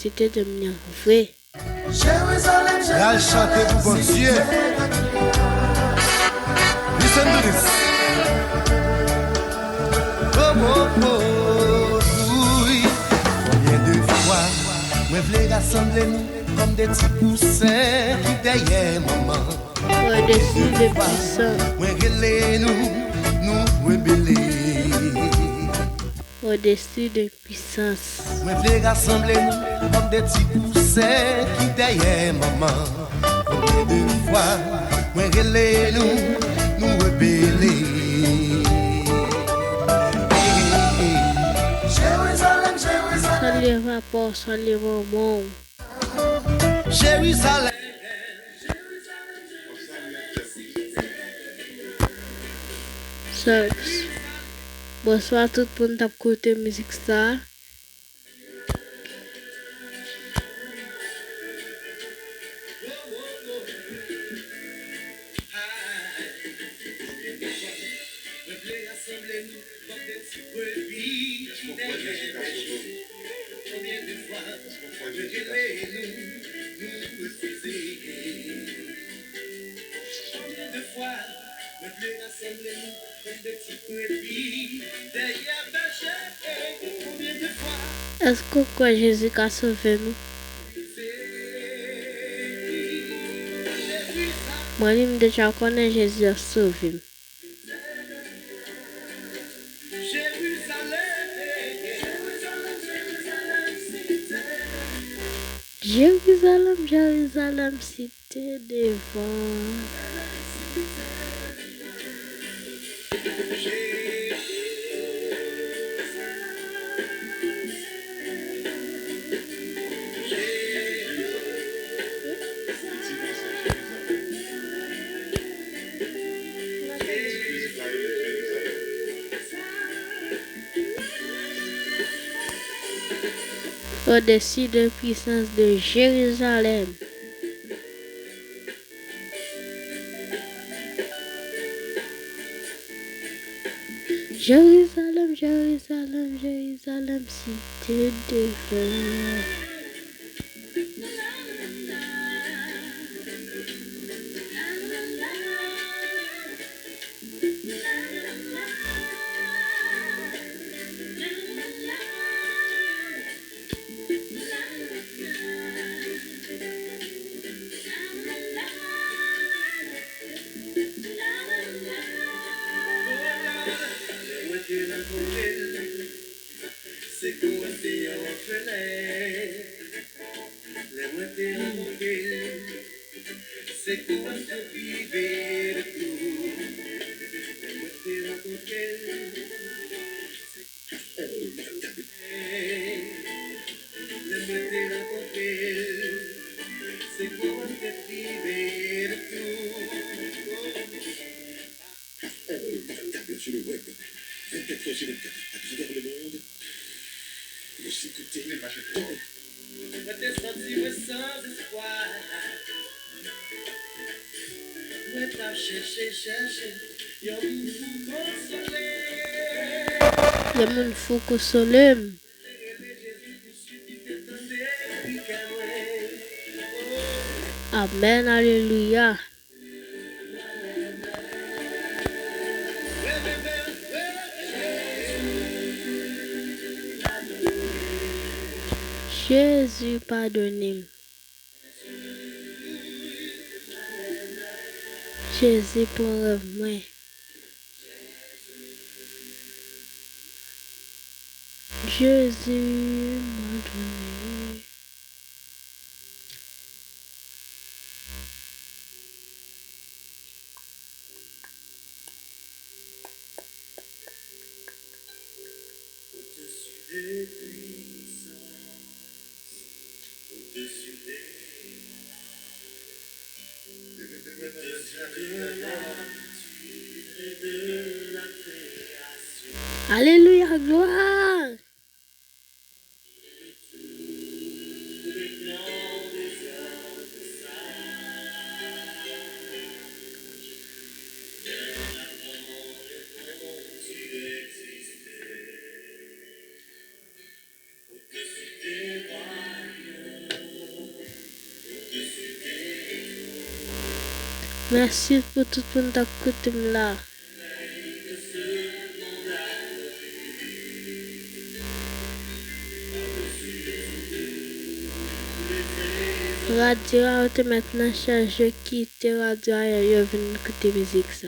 capacité de me vrai. Là, chantez pour bon Dieu. Listen to this. Oh, oh, oh, oui. Combien de fois, moi voulais rassembler nous comme des petits poussins qui derrière maman. Au-dessus de puissant. Moi relais nous rebeller. Au-dessus de puissance. Moi voulais rassembler nous comme des petits poussins qui derrière maman. Combien de fois, moi relais nous rebeller. Sans les rapports, sans les moments. Jérusalem. Bonsoir tout le monde qui écoute la musique ça. Est-ce que quoi Jésus a sauvé nous? Moi, je déjà connais Jésus a sauvé. Jérusalem, Jérusalem, cité devant. Au-dessus de puissance de Jérusalem. Jérusalem, Jérusalem, Jérusalem, cité de feu. Il me faut consoler. Amen, alléluia. Jésus pardonne. Jésus pour moi. Jésus m'a donné. Alléluia, gloire. Merci pour tout le monde qui écoute là. Radio a été maintenant chargé quitter radio et venir écouter musique ça.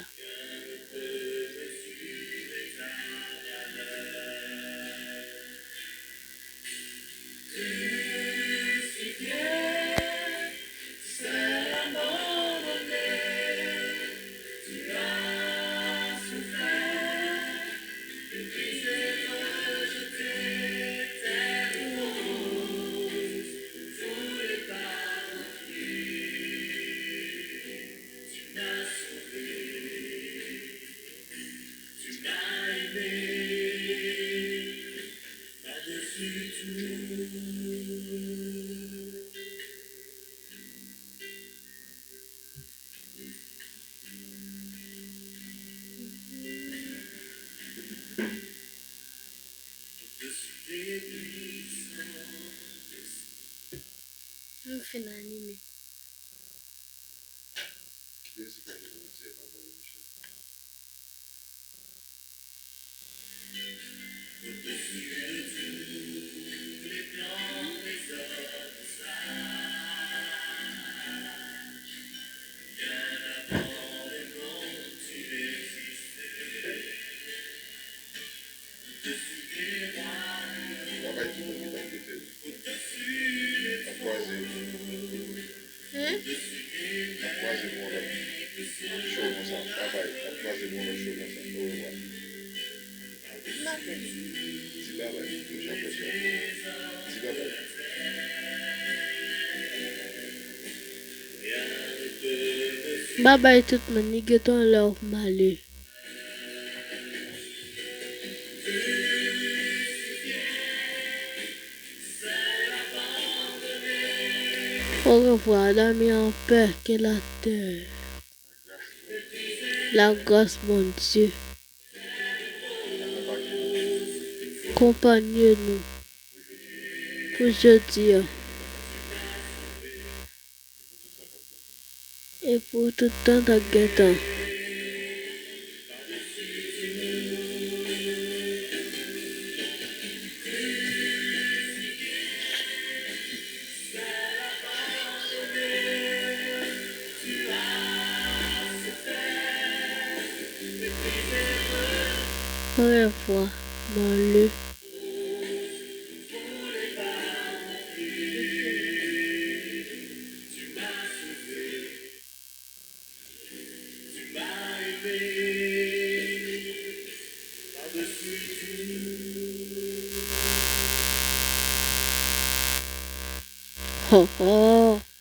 On fait l'animé. Bye bye tout le monde, nous gâtons leur malheur. Au revoir, dormir en paix, que la terre, la grâce, mon Dieu, accompagnez-nous pour jeudi et pour tout le temps de guettant. Au revoir, mon lieu. Oh oh.